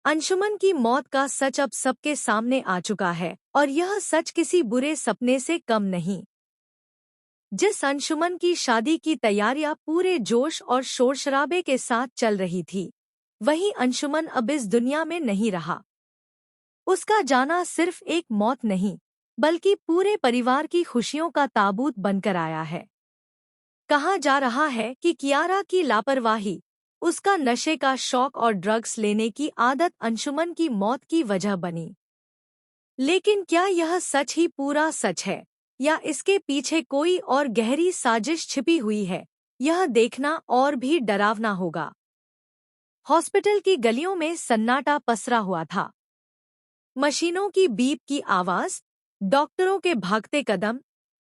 अंशुमन की मौत का सच अब सबके सामने आ चुका है और यह सच किसी बुरे सपने से कम नहीं। जिस अंशुमन की शादी की तैयारियां पूरे जोश और शोर-शराबे के साथ चल रही थी, वही अंशुमन अब इस दुनिया में नहीं रहा। उसका जाना सिर्फ एक मौत नहीं, बल्कि पूरे परिवार की खुशियों का ताबूत बनकर आया है। कहा जा रहा है कि कियारा की लापरवाही, उसका नशे का शौक और ड्रग्स लेने की आदत अंशुमन की मौत की वजह बनी। लेकिन क्या यह सच ही पूरा सच है, या इसके पीछे कोई और गहरी साजिश छिपी हुई है? यह देखना और भी डरावना होगा। हॉस्पिटल की गलियों में सन्नाटा पसरा हुआ था। मशीनों की बीप की आवाज, डॉक्टरों के भागते कदम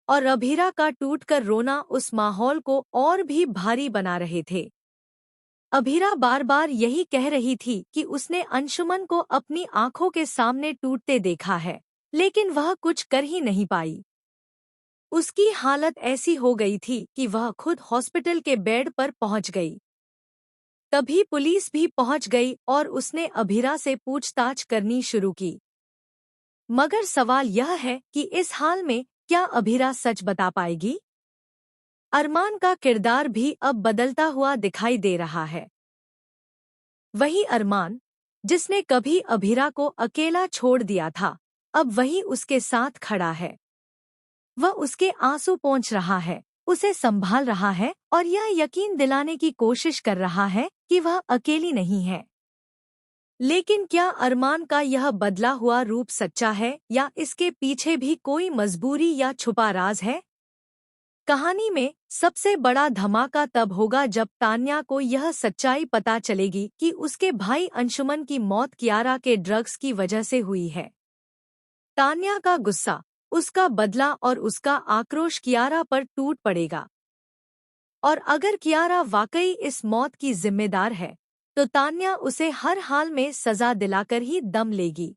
और अभीरा का टूटकर रोना उस माहौल को और भी भारी बना रहे थे। अभीरा बार बार यही कह रही थी कि उसने अंशुमन को अपनी आंखों के सामने टूटते देखा है, लेकिन वह कुछ कर ही नहीं पाई। उसकी हालत ऐसी हो गई थी कि वह खुद हॉस्पिटल के बेड पर पहुंच गई। तभी पुलिस भी पहुंच गई और उसने अभीरा से पूछताछ करनी शुरू की। मगर सवाल यह है कि इस हाल में क्या अभीरा सच बता पाएगी? अरमान का किरदार भी अब बदलता हुआ दिखाई दे रहा है। वही अरमान, जिसने कभी अभीरा को अकेला छोड़ दिया था, अब वही उसके साथ खड़ा है। वह उसके आंसू पोंछ रहा है, उसे संभाल रहा है और यह यकीन दिलाने की कोशिश कर रहा है कि वह अकेली नहीं है। लेकिन क्या अरमान का यह बदला हुआ रूप सच्चा है, या इसके पीछे भी कोई मजबूरी या छुपा राज है? कहानी में सबसे बड़ा धमाका तब होगा जब तान्या को यह सच्चाई पता चलेगी कि उसके भाई अंशुमन की मौत कियारा के ड्रग्स की वजह से हुई है। तान्या का गुस्सा, उसका बदला और उसका आक्रोश कियारा पर टूट पड़ेगा। और अगर कियारा वाकई इस मौत की जिम्मेदार है, तो तान्या उसे हर हाल में सजा दिलाकर ही दम लेगी।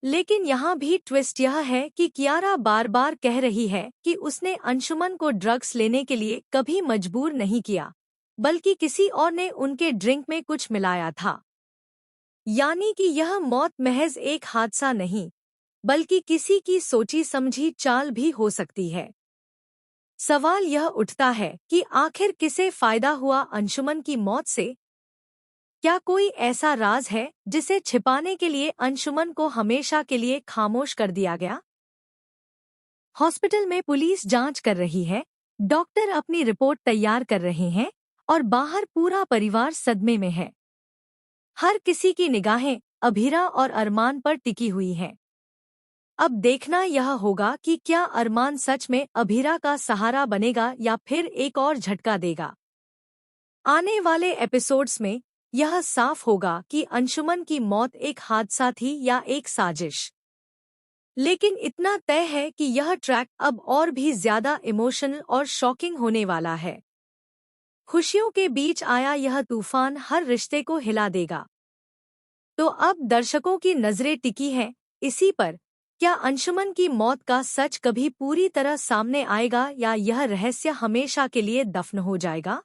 लेकिन यहाँ भी ट्विस्ट यह है कि कियारा बार बार कह रही है कि उसने अंशुमन को ड्रग्स लेने के लिए कभी मजबूर नहीं किया, बल्कि किसी और ने उनके ड्रिंक में कुछ मिलाया था। यानी कि यह मौत महज एक हादसा नहीं, बल्कि किसी की सोची समझी चाल भी हो सकती है। सवाल यह उठता है कि आखिर किसे फायदा हुआ अंशुमन की मौत से? क्या कोई ऐसा राज है जिसे छिपाने के लिए अंशुमन को हमेशा के लिए खामोश कर दिया गया? हॉस्पिटल में पुलिस जांच कर रही है, डॉक्टर अपनी रिपोर्ट तैयार कर रहे हैं और बाहर पूरा परिवार सदमे में है। हर किसी की निगाहें अभीरा और अरमान पर टिकी हुई हैं। अब देखना यह होगा कि क्या अरमान सच में अभीरा का सहारा बनेगा या फिर एक और झटका देगा। आने वाले एपिसोड्स में यह साफ होगा कि अंशुमन की मौत एक हादसा थी या एक साजिश। लेकिन इतना तय है कि यह ट्रैक अब और भी ज्यादा इमोशनल और शॉकिंग होने वाला है। खुशियों के बीच आया यह तूफान हर रिश्ते को हिला देगा। तो अब दर्शकों की नजरें टिकी हैं इसी पर, क्या अंशुमन की मौत का सच कभी पूरी तरह सामने आएगा या यह रहस्य हमेशा के लिए दफन हो जाएगा?